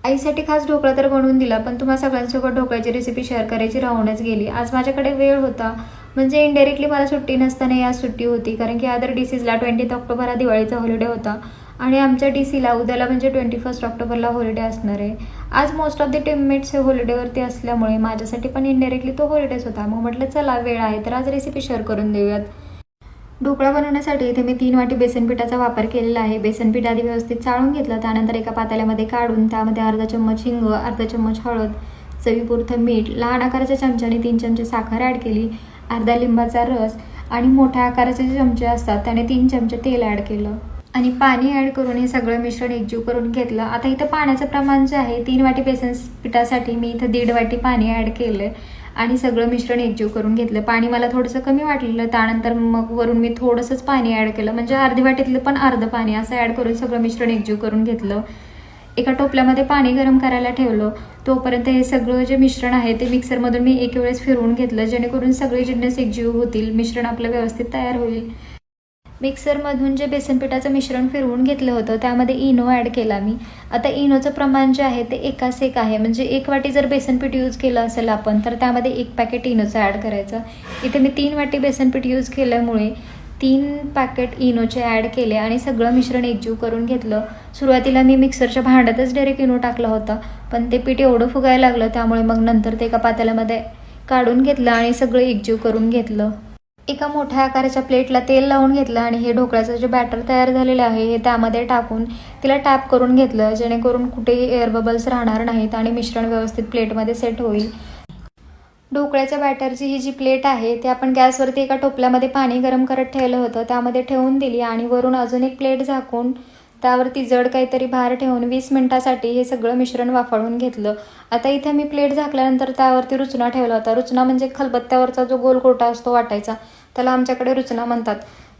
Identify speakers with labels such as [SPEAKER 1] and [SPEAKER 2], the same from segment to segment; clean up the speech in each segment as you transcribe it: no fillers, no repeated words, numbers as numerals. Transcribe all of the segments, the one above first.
[SPEAKER 1] आईसाठी खास ढोकळा तर बनवून दिला, पण तुम्हा सगळ्यांसोबत ढोकळ्याची रेसिपी शेअर करायची राहूनच गेली. आज माझ्याकडे वेळ होता, म्हणजे इनडायरेक्टली मला सुट्टी नसताना आज सुट्टी होती, कारण की अदर DCsला 20 ऑक्टोबर हा दिवाळीचा हॉलिडे होता आणि आमच्या DCला उद्याला म्हणजे 21 ऑक्टोबरला हॉलिडे असणार आहे. आज मोस्ट ऑफ द टीममेट्स हे हॉलिडेवरती असल्यामुळे माझ्यासाठी पण इनडायरेक्टली तो हॉलिडेज होता. मग म्हटलं चला वेळ आहे तर आज रेसिपी शेअर करून देऊयात. ढोकळा बनवण्यासाठी इथे मी 3 वाटी बेसन पिठाचा वापर केलेला आहे. बेसन पीठ आधी व्यवस्थित चाळून घेतलं, त्यानंतर एका पातेल्यामध्ये काढून त्यामध्ये अर्धा चम्मच हिंग, अर्धा चम्मच हळद, चवीपुरतं मीठ, लहान आकाराच्या चमच्याने 3 चमचे साखर ॲड केली, अर्धा लिंबाचा रस आणि मोठ्या आकाराचे जे चमचे असतात त्याने 3 चमचे तेल ॲड केलं आणि पाणी ॲड करून हे सगळं मिश्रण एकजीव करून घेतलं. आता इथं पाण्याचं प्रमाण जे आहे 3 वाटी बेसन पिठासाठी मी इथं 1.5 वाटी पाणी ॲड केलं आणि सगळं मिश्रण एकजीव करून घेतलं. पाणी मला थोडंसं कमी वाटलेलं, त्यानंतर मग वरून मी थोडंसंच पाणी ॲड केलं, म्हणजे अर्धी वाटीतलं पण अर्धं पाणी असं ॲड करून सगळं मिश्रण एकजीव करून घेतलं. एका टोपल्यामध्ये पाणी गरम करायला ठेवलं. तोपर्यंत हे सगळं जे मिश्रण आहे ते मिक्सरमधून मी एक वेळेस फिरवून घेतलं, जेणेकरून सगळे जिन्नस एकजीव होतील, मिश्रण आपलं व्यवस्थित तयार होईल. मिक्सरमधून जे बेसन पिठाचं मिश्रण फिरवून घेतलं होतं त्यामध्ये इनो ॲड केला मी. आता इनोचं प्रमाण जे आहे ते एकास एक आहे, म्हणजे 1 वाटी जर बेसन पीठ यूज केलं असेल आपण तर त्यामध्ये 1 पॅकेट इनोचं ॲड करायचं. इथे मी 3 वाटी बेसन पीठ यूज केल्यामुळे 3 पॅकेट इनोचे ॲड केले आणि सगळं मिश्रण एकजीव करून घेतलं. सुरुवातीला मी मिक्सरच्या भांड्यातच डायरेक्ट इनो टाकला होता, पण ते पीठ एवढं फुगायला लागलं त्यामुळे मग नंतर ते एका पातेल्यामध्ये काढून घेतलं आणि सगळं एकजीव करून घेतलं. एका मोठ्या आकाराच्या प्लेटला तेल लावून घेतलं आणि हे ढोकळ्याचं जे बॅटर तयार झालेलं आहे हे त्यामध्ये टाकून तिला टॅप करून घेतलं, जेणेकरून कुठेही एअर बबल्स राहणार नाहीत आणि मिश्रण व्यवस्थित प्लेटमध्ये सेट होईल. ढोकळ्याच्या बॅटरची ही जी प्लेट आहे ती आपण गॅसवरती एका टोपल्यामध्ये पाणी गरम करत ठेवलं होतं त्यामध्ये ठेवून दिली आणि वरून अजून एक प्लेट झाकून त्यावरती जड काहीतरी भार ठेवून 20 मिनिटासाठी हे सगळं मिश्रण वाफळून घेतलं. आता इथे मी प्लेट झाकल्यानंतर त्यावरती रुचना ठेवला होता. रुचना म्हणजे खलबत्त्यावरचा जो गोल गोटा असतो वाटायचा, त्याला आमच्याकडे रुचना म्हणतात.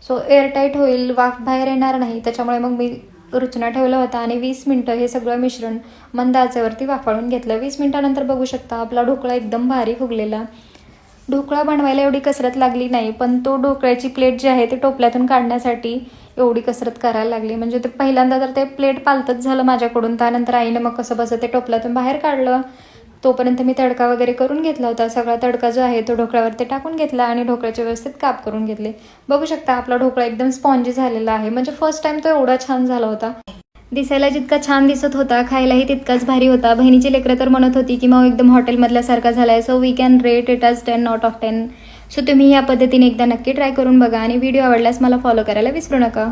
[SPEAKER 1] सो एअरटाईट होईल, वाफ बाहेर येणार नाही, त्याच्यामुळे मग मी रुचना ठेवला होता आणि 20 मिनटं हे सगळं मिश्रण मंद आचेवरती वाफळून घेतलं. 20 मिनिटानंतर बघू शकता आपला ढोकळा एकदम भारी फुगलेला. ढोकळा बनवायला एवढी कसरत लागली नाही, पण तो ढोकळ्याची प्लेट जी आहे ते टोपल्यातून काढण्यासाठी एवढी कसरत करायला लागली. म्हणजे ते पहिल्यांदा तर ते प्लेट पालतच झालं माझ्याकडून, त्यानंतर आईनं मग कसं बसं ते टोपल्यातून बाहेर काढलं. तोपर्यंत मी तडका वगैरे करून घेतला होता. सगळा तडका जो आहे तो ढोकळ्यावरती टाकून घेतला आणि ढोकळ्याचे व्यवस्थित काप करून घेतले. बघू शकता आपला ढोकळा एकदम स्पॉन्जी झालेला आहे, म्हणजे फर्स्ट टाइम तो एवढा छान झाला होता. दिसायला जितका छान दिसत होता खायलाही तितकाच भारी होता. बहिणीची लेकरं तर म्हणत होती की मग एकदम हॉटेलमधल्यासारखा झाला आहे. So we can rate it as 10 out of 10. So तुम्ही या पद्धतीने एकदा नक्की ट्राय करून बघा आणि व्हिडिओ आवडल्यास मला फॉलो करायला विसरू नका.